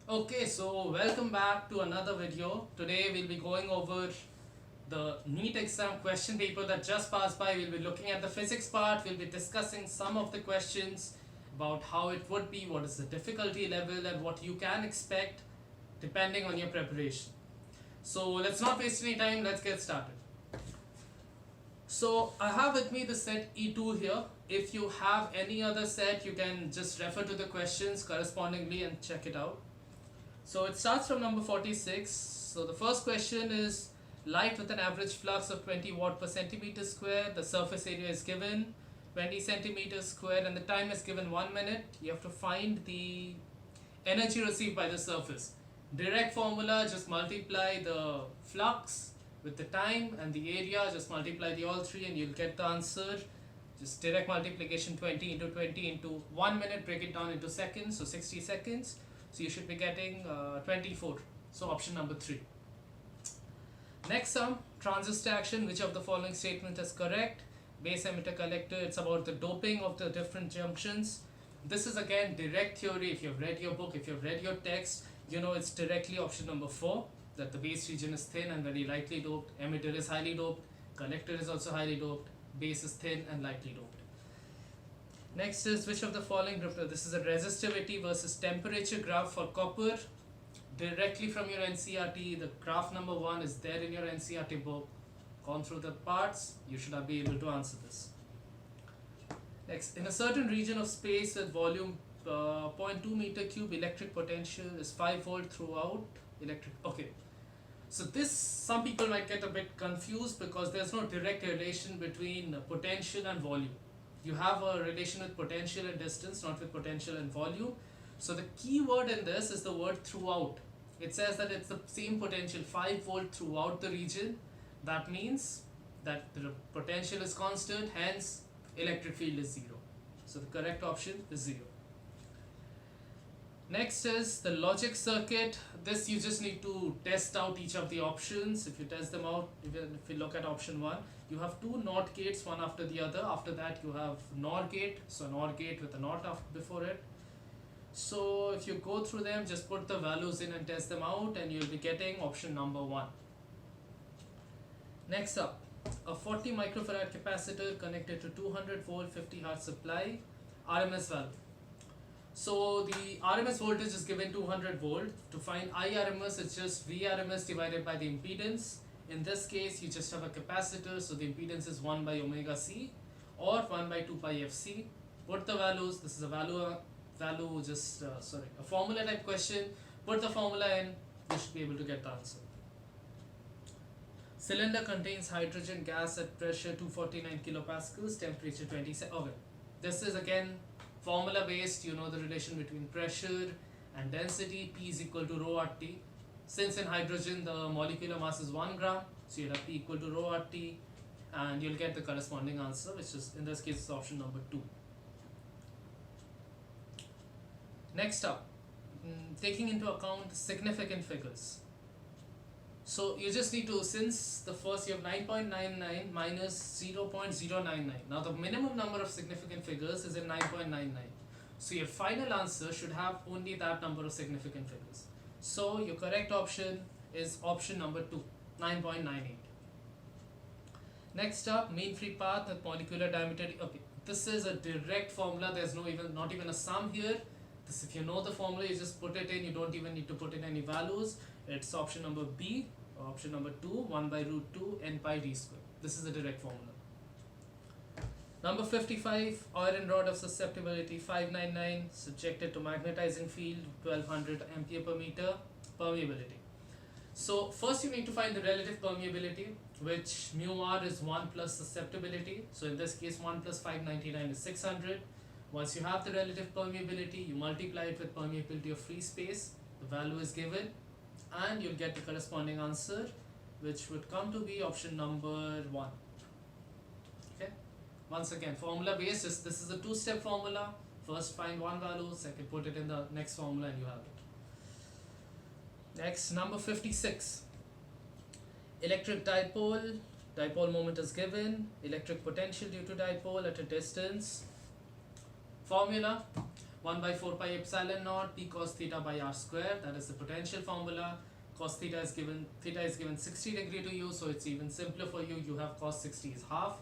Okay, so welcome back to another video. Today we'll be going over the NEET exam question paper that just passed by. We'll be looking at the physics part. We'll be discussing some of the questions about how it would be, what is the difficulty level, and what you can expect depending on your preparation. So let's not waste any time, let's get started. So I have with me the set E2 here. If you have any other set, you can just refer to the questions correspondingly and check it out. So it starts from number 46. So the first question is light with an average flux of 20 watt per centimeter square. The surface area is given 20 centimeters square and the time is given 1 minute. You have to find the energy received by the surface. Direct formula, just multiply the flux with the time and the area, just multiply the all three and you'll get the answer. Just direct multiplication, 20 into 20 into 1 minute, break it down into seconds, so 60 seconds. So you should be getting 24. So option number 3. Next sum, transistor action. Which of the following statement is correct? Base emitter collector. It's about the doping of the different junctions. This is again direct theory. If you've read your book, if you've read your text, you know it's directly option number 4. That the base region is thin and very lightly doped. Emitter is highly doped. Collector is also highly doped. Base is thin and lightly doped. Next is which of the following, this is a resistivity versus temperature graph for copper. Directly from your NCERT, the graph number 1 is there in your NCERT book. Gone through the parts, you should be able to answer this. Next, in a certain region of space with volume 0.2 meter cube, electric potential is 5 volt throughout. Okay. So this, some people might get a bit confused because there's no direct relation between potential and volume. You have a relation with potential and distance, not with potential and volume. So the key word in this is the word throughout. It says that it's the same potential 5 volt throughout the region. That means that the potential is constant, hence electric field is 0. So the correct option is 0. Next is the logic circuit. This you just need to test out each of the options. If you test them out, if you look at option 1, you have two NOT gates one after the other. After that you have NOR gate, so NOR gate with a NOT before it. So if you go through them, just put the values in and test them out and you'll be getting option number 1. Next up, a 40 microfarad capacitor connected to 200 volt 50 hertz supply, RMS value. So the RMS voltage is given 200 volt. To find IRMS, it's just VRMS divided by the impedance. In this case, you just have a capacitor, so the impedance is 1 by omega c or 1 by 2 pi fc. Put the values. This is a a formula type question. Put the formula in, you should be able to get the answer. Cylinder contains hydrogen gas at pressure 249 kilopascals, temperature 27. Okay, this is again formula based. You know the relation between pressure and density. P is equal to rho RT. Since in hydrogen the molecular mass is 1 gram, so you'll have P equal to rho RT and you'll get the corresponding answer, which is in this case is option number 2. Next up, taking into account significant figures. So you just need to, since the first you have 9.99 minus 0.099. Now the minimum number of significant figures is in 9.99. So your final answer should have only that number of significant figures. So your correct option is option number 2, 9.98. Next up, mean free path with molecular diameter. Okay, this is a direct formula. There's not even a sum here. This, if you know the formula, you just put it in. You don't even need to put in any values. It's option number B, option number 2, 1 by root 2 n pi d square. This is a direct formula. Number 55, iron rod of susceptibility 599, subjected to magnetizing field 1200 ampere per meter, permeability. So first you need to find the relative permeability, which mu r is 1 plus susceptibility. So in this case 1 plus 599 is 600. Once you have the relative permeability, you multiply it with permeability of free space, the value is given and you'll get the corresponding answer, which would come to be option number 1. Okay. Once again, formula based, this is a two-step formula. First find one value, second put it in the next formula and you have it. Next, number 56. Electric dipole moment is given, electric potential due to dipole at a distance. Formula, 1 by 4 pi epsilon naught p cos theta by r square, that is the potential formula. Cos theta is given 60 degree to you, so it's even simpler for you. You have cos 60 is half.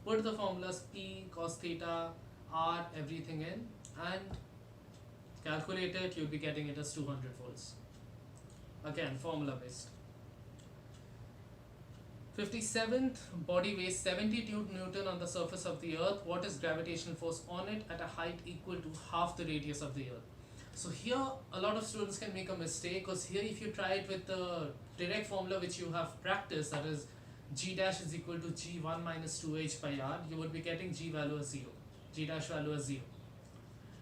Put the formulas p, cos theta, r, everything in and calculate it. You'll be getting it as 200 volts. Again, formula based. 57th, body weighs 72 Newton on the surface of the earth. What is gravitational force on it at a height equal to half the radius of the earth? So here a lot of students can make a mistake, because here if you try it with the direct formula which you have practiced, that is g dash is equal to g1 minus 2h by r, you would be getting g value as 0, g dash value as 0.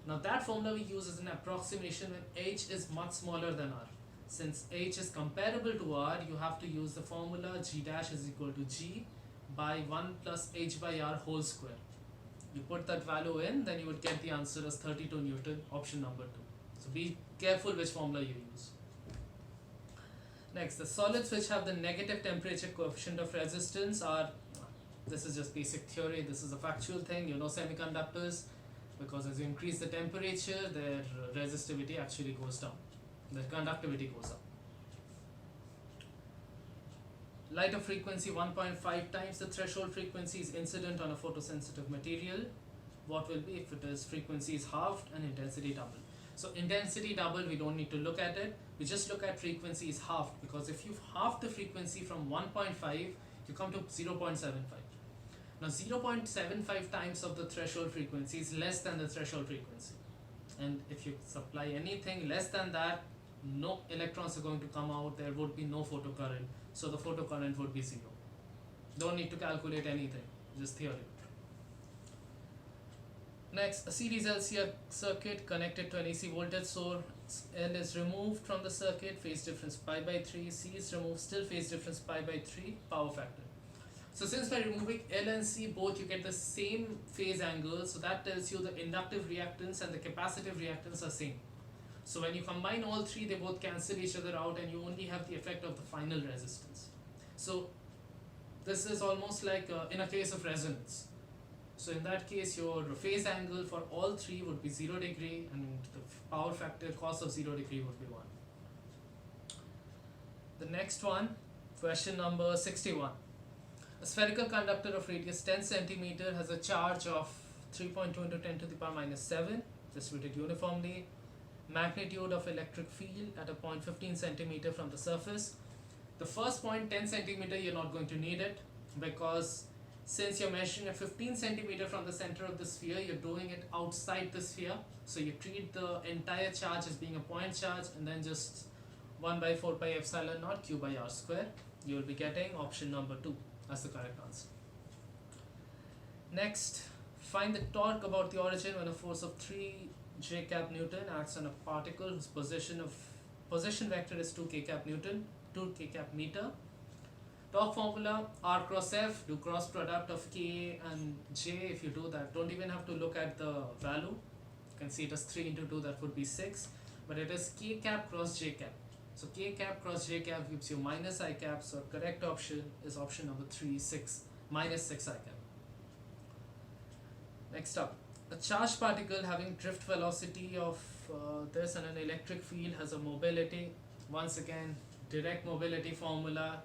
Now that formula we use as an approximation when h is much smaller than r. Since h is comparable to r, you have to use the formula g dash is equal to g by 1 plus h by r whole square. You put that value in, then you would get the answer as 32 Newton, option number 2. So be careful which formula you use. Next, the solids which have the negative temperature coefficient of resistance are, this is just basic theory, this is a factual thing, you know semiconductors, because as you increase the temperature, their resistivity actually goes down, their conductivity goes up. Light of frequency 1.5 times the threshold frequency is incident on a photosensitive material. What will be if it is frequency is halved and intensity doubled? So intensity doubled, we don't need to look at it, we just look at frequency is halved, because if you halve the frequency from 1.5, you come to 0.75. Now 0.75 times of the threshold frequency is less than the threshold frequency, and if you supply anything less than that, no electrons are going to come out, there would be no photocurrent, so the photocurrent would be 0. Don't need to calculate anything, just theory. Next, a series LC circuit connected to an AC voltage source. L is removed from the circuit, phase difference pi by 3, C is removed, still phase difference pi by 3, power factor. So since by removing L and C both, you get the same phase angle, so that tells you the inductive reactance and the capacitive reactance are same. So when you combine all three, they both cancel each other out and you only have the effect of the final resistance. So this is almost like in a case of resonance. So in that case, your phase angle for all three would be 0 degree and the power factor cos of 0 degree would be 1. The next one, question number 61. A spherical conductor of radius 10 centimeter has a charge of 3.2 into 10 to the power minus 7 distributed uniformly. Magnitude of electric field at a point 15 centimeter from the surface. The first point 10 centimeter, you're not going to need it, because since you're measuring at 15 centimeter from the center of the sphere, you're doing it outside the sphere, so you treat the entire charge as being a point charge and then just 1 by 4 pi epsilon naught q by r square. You will be getting option number 2 as the correct answer. Next, find the torque about the origin when a force of 3 j cap Newton acts on a particle whose position vector is 2 k cap Newton, 2 k cap meter. Torque formula, R cross F, do cross product of K and J. If you do that, don't even have to look at the value. You can see it as 3 into 2, that would be 6. But it is K cap cross J cap. So K cap cross J cap gives you minus I cap. So correct option is option number 3, 6, minus 6 I cap. Next up, a charged particle having drift velocity of this and an electric field has a mobility. Once again, direct mobility formula.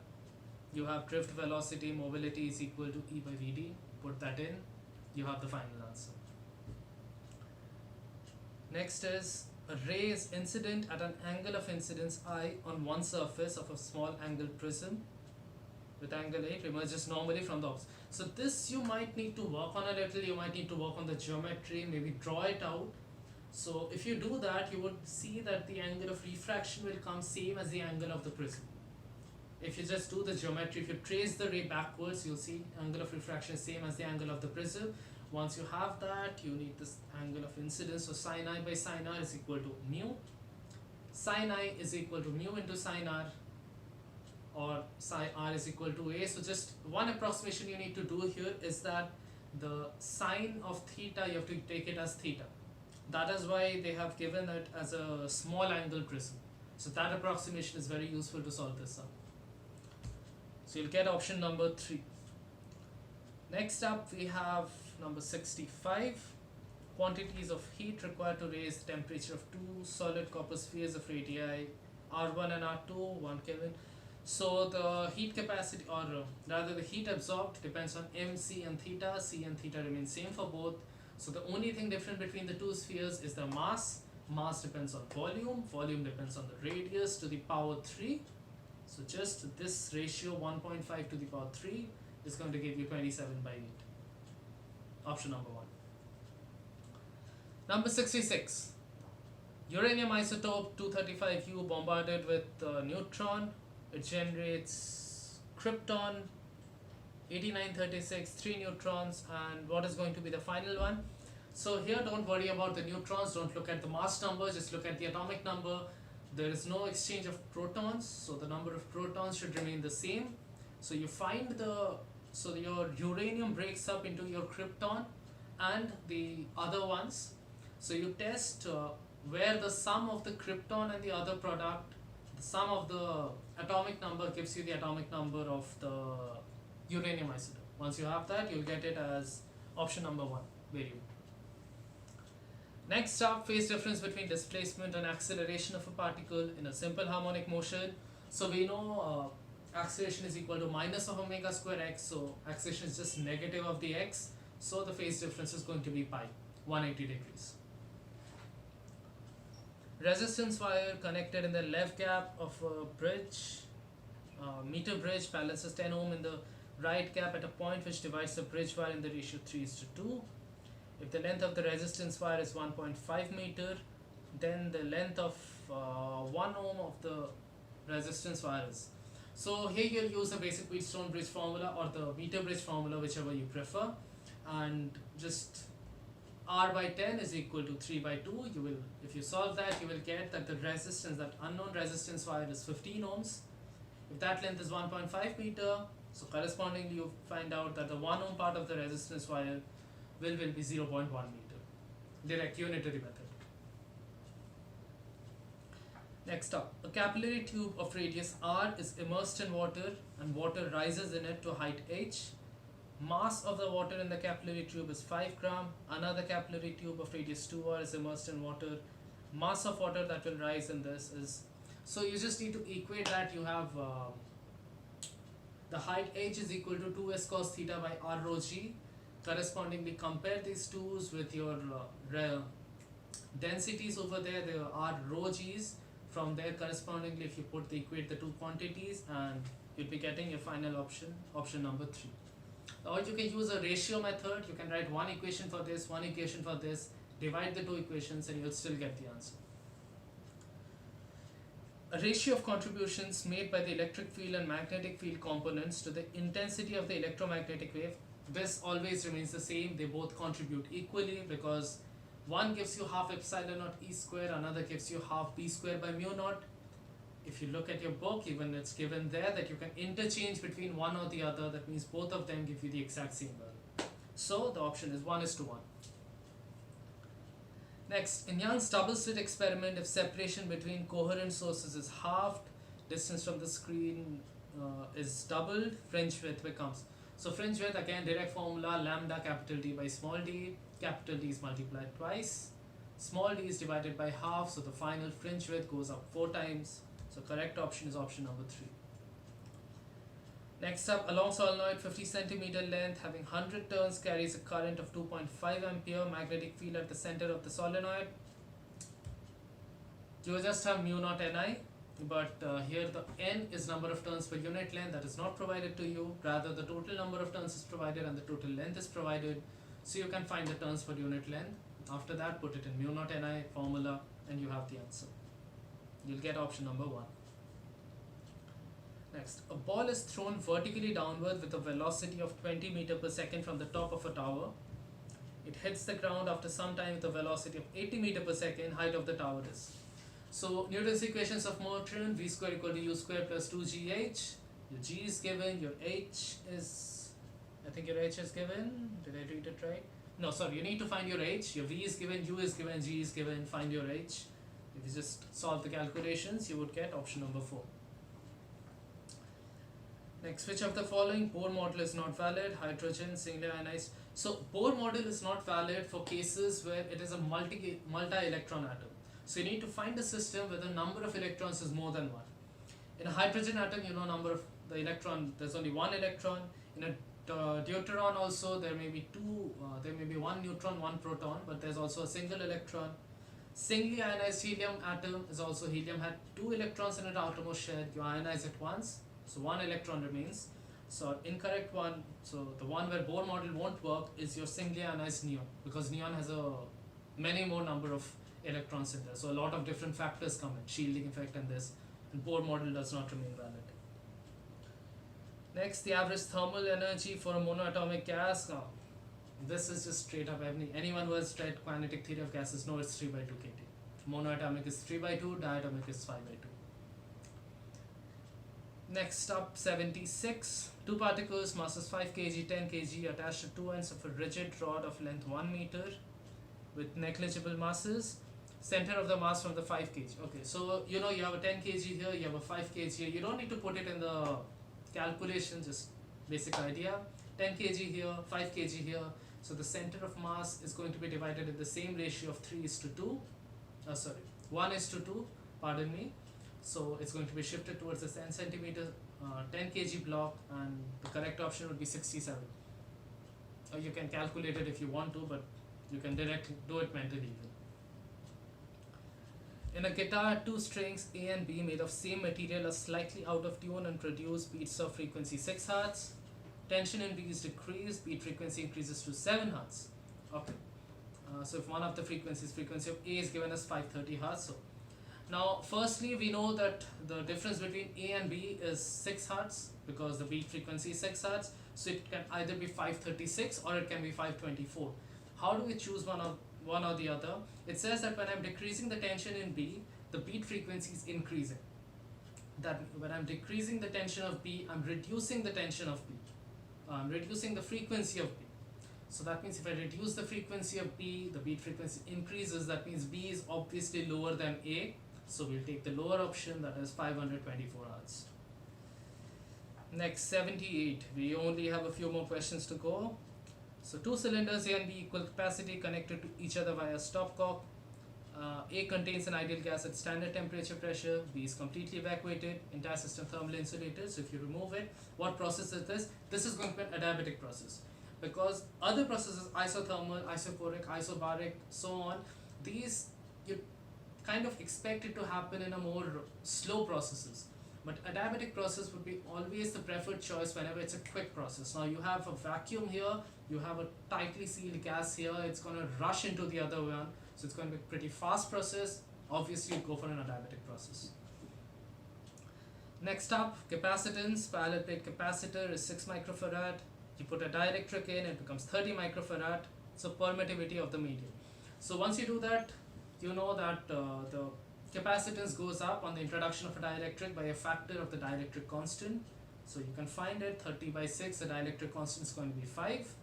You have drift velocity, mobility is equal to E by Vd. Put that in, you have the final answer. Next is a ray is incident at an angle of incidence I on one surface of a small angle prism with angle 8 emerges normally from the opposite. So this you might need to work on a little, you might need to work on the geometry, maybe draw it out. So if you do that, you would see that the angle of refraction will come same as the angle of the prism. If you just do the geometry, if you trace the ray backwards, you'll see angle of refraction is same as the angle of the prism. Once you have that, you need this angle of incidence. So sin I by sin r is equal to mu. Sin I is equal to mu into sin r, or sin r is equal to a. So just one approximation you need to do here is that the sine of theta, you have to take it as theta. That is why they have given it as a small angle prism. So that approximation is very useful to solve this sum. So you'll get option number 3. Next up we have number 65. quantities of heat required to raise the temperature of two solid copper spheres of radii R1 and R2, 1 Kelvin. So the heat capacity, or rather the heat absorbed, depends on MC and theta. C and theta remain same for both. So the only thing different between the two spheres is the mass. Mass depends on volume. Volume depends on the radius to the power 3. So just this ratio 1.5 to the power 3 is going to give you 27 by 8. Option number 1. Number 66. Uranium isotope 235U bombarded with neutron. It generates krypton 8936, 3 neutrons, and what is going to be the final one? So here don't worry about the neutrons, don't look at the mass number, just look at the atomic number. There is no exchange of protons, so the number of protons should remain the same. So you find your uranium breaks up into your krypton and the other ones. So you test where the sum of the krypton and the other product, the sum of the atomic number gives you the atomic number of the uranium isotope. Once you have that, you'll get it as option number 1 variable. Next up, phase difference between displacement and acceleration of a particle in a simple harmonic motion. So we know acceleration is equal to minus of omega square x, so acceleration is just negative of the x, so the phase difference is going to be pi, 180 degrees. Resistance wire connected in the left gap of a bridge, meter bridge, balances 10 ohm in the right gap at a point which divides the bridge wire in the ratio 3:2. If the length of the resistance wire is 1.5 meter, then the length of 1 ohm of the resistance wire is. So here you'll use the basic Wheatstone bridge formula or the meter bridge formula, whichever you prefer, and just R by 10 is equal to 3 by 2. You will, if you solve that, you will get that the resistance, that unknown resistance wire is 15 ohms. If that length is 1.5 meter, so correspondingly you find out that the 1 ohm part of the resistance wire will be 0.1 meter. Direct unitary method. Next up, a capillary tube of radius r is immersed in water and water rises in it to height h. Mass of the water in the capillary tube is 5 gram. Another capillary tube of radius 2r is immersed in water. Mass of water that will rise in this is, so you just need to equate that. You have the height h is equal to 2s cos theta by r rho g. Correspondingly compare these twos with your densities over there. There are rho g's. From there, correspondingly, if you equate the two quantities, and you'll be getting your final option number 3. Or you can use a ratio method. You can write one equation for this, one equation for this, divide the two equations, and you'll still get the answer. A ratio of contributions made by the electric field and magnetic field components to the intensity of the electromagnetic wave. This always remains the same. They both contribute equally because one gives you half epsilon naught E square, another gives you half B square by mu naught. If you look at your book, even it's given there that you can interchange between one or the other. That means both of them give you the exact same value. So the option is 1:1. Next, in Young's double slit experiment, if separation between coherent sources is halved, distance from the screen is doubled, fringe width becomes. So fringe width, again direct formula, lambda capital D by small d. Capital D is multiplied twice, small d is divided by half, so the final fringe width goes up 4 times. So correct option is option number 3. Next up, a long solenoid 50 centimeter length having 100 turns carries a current of 2.5 ampere, magnetic field at the center of the solenoid. You will just have mu naught Ni, but here the N is number of turns per unit length. That is not provided to you, rather the total number of turns is provided and the total length is provided. So you can find the turns per unit length. After that, put it in mu naught Ni formula and you have the answer. You'll get option number 1. Next, a ball is thrown vertically downward with a velocity of 20 meters per second from the top of a tower. It hits the ground after some time with a velocity of 80 meters per second, height of the tower is. So Newton's equations of motion, v square equal to u square plus 2gh. Your g is given, your h is, I think your h is given. Did I read it right? No, sorry, you need to find your h. Your v is given, u is given, g is given, find your h. If you just solve the calculations, you would get option number 4. Next, which of the following Bohr model is not valid? Hydrogen, singly ionized. So Bohr model is not valid for cases where it is a multi-electron atom. So you need to find a system where the number of electrons is more than one. In a hydrogen atom, you know number of the electron, there's only one electron. In a deuteron also, there may be there may be one neutron, one proton, but there's also a single electron. Singly ionized helium atom is also helium had two electrons in its outermost shell. You ionize it once, so one electron remains. So incorrect one, so the one where Bohr model won't work is your singly ionized neon, because neon has a many more number of electrons in there. So a lot of different factors come in, shielding effect and this, and Bohr model does not remain valid. Next, the average thermal energy for a monoatomic gas. Now, this is just straight up. Anyone who has tried kinetic theory of gases knows it's 3 by 2 kT. Monoatomic is 3 by 2, diatomic is 5 by 2. Next up, 76. Two particles, masses 5 kg, 10 kg, attached to two ends of a rigid rod of length 1 meter with negligible masses. Center of the mass from the 5 kg. Okay, so you know you have a 10 kg here, you have a 5 kg here. You don't need to put it in the calculation, just basic idea. 10 kg here, 5 kg here. So the center of mass is going to be divided in the same ratio of 3:2. 1:2, pardon me. So it's going to be shifted towards the 10 centimeter, 10 kg block, and the correct option would be 67. Or you can calculate it if you want to, but you can directly do it mentally even. In a guitar, two strings A and B made of same material are slightly out of tune and produce beats of frequency 6 Hz. Tension in B is decreased, beat frequency increases to 7 Hz. Okay. So if one of the frequency of A is given as 530 Hz. So now, firstly, we know that the difference between A and B is 6 Hz because the beat frequency is 6 Hz. So it can either be 536 or it can be 524. How do we choose one or the other? It says that when I'm decreasing the tension in B, the beat frequency is increasing. That when I'm decreasing the tension of B, I'm reducing the tension of B. I'm reducing the frequency of B. So that means if I reduce the frequency of B, the beat frequency increases. That means B is obviously lower than A. So we'll take the lower option, that is 524 Hz. Next, 78. We only have a few more questions to go. So two cylinders A and B equal capacity connected to each other via stopcock. A contains an ideal gas at standard temperature pressure. B is completely evacuated. Entire system thermally insulated. So if you remove it, what process is this? This is going to be an adiabatic process. Because other processes, isothermal, isochoric, isobaric, so on, these you kind of expect it to happen in a more slow processes. But adiabatic process would be always the preferred choice whenever it's a quick process. Now you have a vacuum here, you have a tightly sealed gas here, it's going to rush into the other one. So it's going to be a pretty fast process. Obviously, you go for an adiabatic process. Next up, capacitance. Parallel plate capacitor is 6 microfarad. You put a dielectric in, it becomes 30 microfarad. So permittivity of the medium. So once you do that, you know that the capacitance goes up on the introduction of a dielectric by a factor of the dielectric constant. So you can find it 30 by 6, the dielectric constant is going to be 5.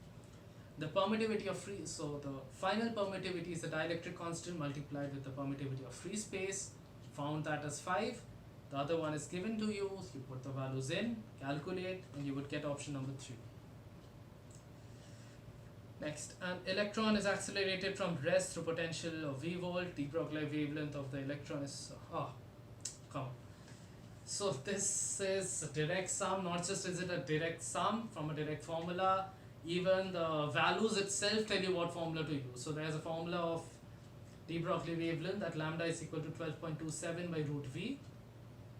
The permittivity of free, so the final permittivity is the dielectric constant multiplied with the permittivity of free space. Found that as 5. The other one is given to you, so you put the values in, calculate, and you would get option number 3. Next, an electron is accelerated from rest through potential of V volt. De Broglie wavelength of the electron is come. So this is a direct sum. Not just is it a direct sum from a direct formula. Even the values itself tell you what formula to use. So there is a formula of De Broglie wavelength that lambda is equal to 12.27 by root V.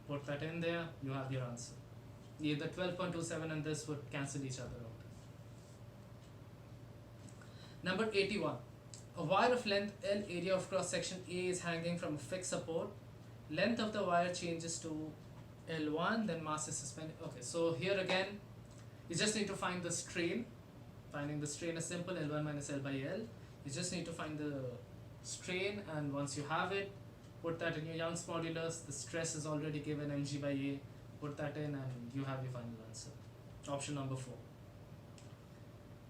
Put that in there. You have your answer. Either 12.27 and this would cancel each other out. Number 81. A wire of length L, area of cross section A is hanging from a fixed support. Length of the wire changes to L1, then mass is suspended. Okay, so here again, you just need to find the strain. Finding the strain is simple, L1 minus L by L. You just need to find the strain, and once you have it, put that in your Young's modulus. The stress is already given, mg by A. Put that in and you have your final answer. Option number 4.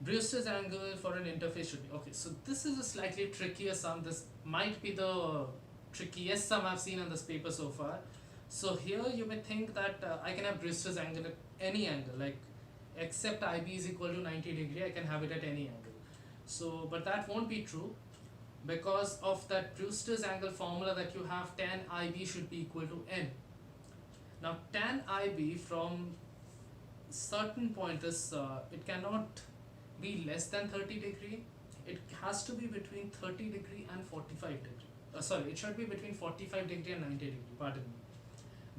Brewster's angle for an interface should be, okay, so this is a slightly trickier sum. This might be the trickiest sum I've seen on this paper so far. So here you may think that I can have Brewster's angle at any angle, like except IB is equal to 90 degree, I can have it at any angle. So, but that won't be true because of that Brewster's angle formula that you have, tan IB should be equal to N. Now tan IB from certain point is, it cannot be less than 30 degree. It has to be between 30 degree and 45 degree. Sorry, it should be between 45 degree and 90 degree, pardon me.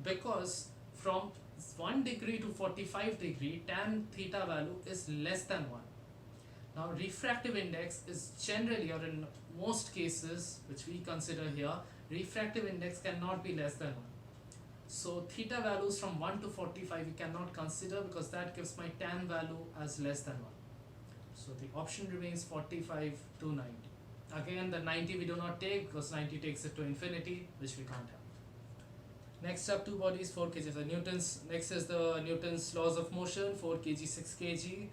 Because from 1 degree to 45 degree, tan theta value is less than 1. Now refractive index is generally, or in most cases which we consider here, refractive index cannot be less than 1. So theta values from 1 to 45 we cannot consider because that gives my tan value as less than 1. So the option remains 45 to 90. Again, the 90 we do not take because 90 takes it to infinity, which we can't have. Next up, two bodies, 4 kg. The Newton's, next is the Newton's laws of motion, 4 kg, 6 kg.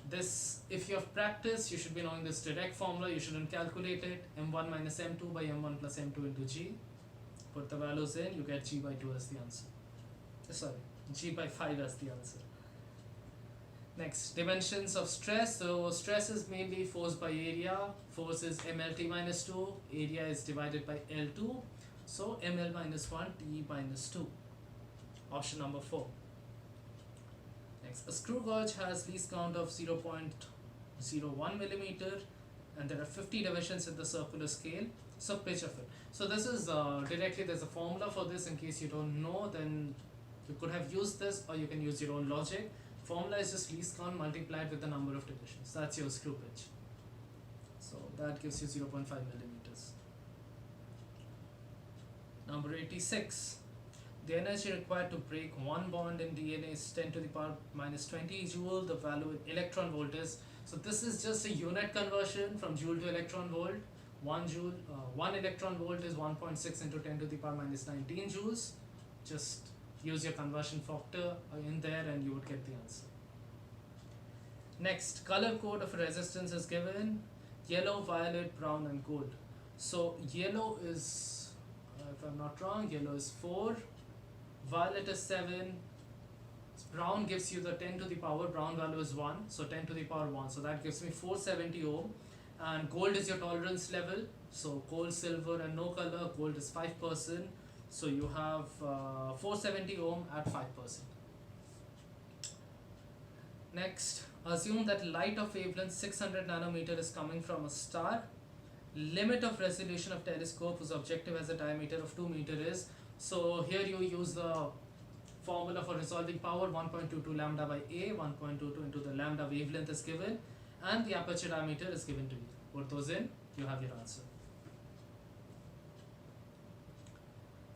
This, if you have practiced, you should be knowing this direct formula. You shouldn't calculate it. M1 minus M2 by M1 plus M2 into G. Put the values in, you get G by 2 as the answer. Sorry, G by 5 as the answer. Next, dimensions of stress. So stress is mainly force by area. Force is mLT minus 2. Area is divided by L2. So ml minus 1, T minus 2. Option number 4. Next, a screw gauge has least count of 0.01 millimeter and there are 50 divisions in the circular scale. So pitch of it. So this is directly, there's a formula for this. In case you don't know, then you could have used this or you can use your own logic. Formula is just least count multiplied with the number of divisions. That's your screw pitch. So that gives you 0.5 millimeters. Number 86. The energy required to break one bond in DNA is 10 to the power minus 20 joule. The value in electron volt is, so this is just a unit conversion from joule to electron volt. 1 joule, 1 electron volt is 1.6 into 10 to the power minus 19 joules. Just use your conversion factor in there and you would get the answer. Next, color code of a resistance is given: yellow, violet, brown and gold. So yellow is, if I'm not wrong, yellow is 4, violet is 7, brown gives you the 10 to the power, brown value is 1, so 10 to the power 1, so that gives me 470 ohm. And gold is your tolerance level, so gold, silver and no color, gold is 5%, so you have 470 ohm at 5%. Next, assume that light of wavelength 600 nanometer is coming from a star. Limit of resolution of telescope whose objective has a diameter of 2 meter is, so here you use the formula for resolving power, 1.22 lambda by A, 1.22 into the lambda wavelength is given and the aperture diameter is given to you. Put those in, you have your answer.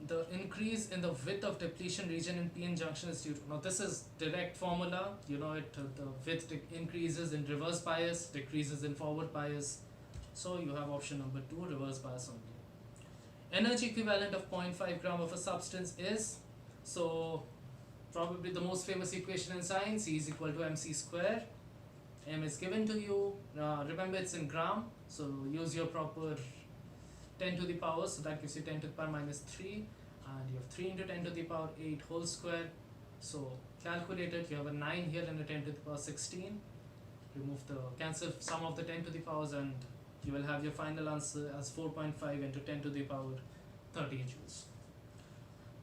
The increase in the width of depletion region in PN junction is due to, now this is direct formula, you know it, the width increases in reverse bias, decreases in forward bias. So you have option number 2, reverse bias only. Energy equivalent of 0.5 gram of a substance is, so probably the most famous equation in science, E is equal to mc square. M is given to you, remember it's in gram, so use your proper 10 to the power, so that gives you 10 to the power minus 3, and you have 3 into 10 to the power 8 whole square. So calculate it, you have a 9 here and a 10 to the power 16. Remove the, cancel sum of the 10 to the powers and you will have your final answer as 4.5 into 10 to the power 30 joules.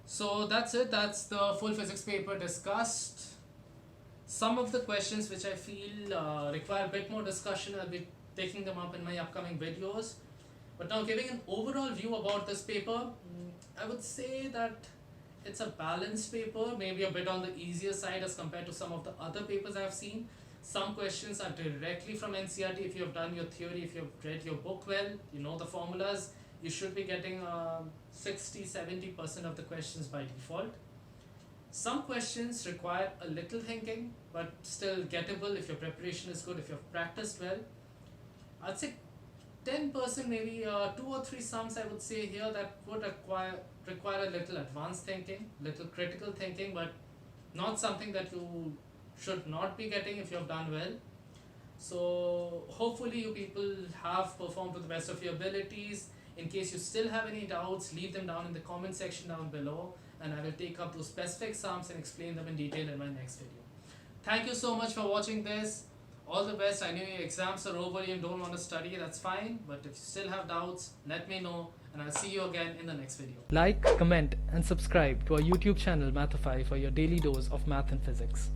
So that's it, that's the full physics paper discussed. Some of the questions which I feel require a bit more discussion, I'll be taking them up in my upcoming videos. But now giving an overall view about this paper, I would say that it's a balanced paper, maybe a bit on the easier side as compared to some of the other papers I have seen. Some questions are directly from NCERT. If you have done your theory, if you have read your book well, you know the formulas, you should be getting 60-70% of the questions by default. Some questions require a little thinking, but still gettable if your preparation is good, if you have practiced well. I'd say 10%, maybe 2 or 3 sums I would say here that would require a little advanced thinking, little critical thinking, but not something that you should not be getting if you have done well. So hopefully you people have performed to the best of your abilities. In case you still have any doubts, leave them down in the comment section down below and I will take up those specific sums and explain them in detail in my next video. Thank you so much for watching this. All the best. I know your exams are over, you don't want to study, that's fine. But if you still have doubts, let me know, and I'll see you again in the next video. Like, comment, and subscribe to our YouTube channel Mathify for your daily dose of math and physics.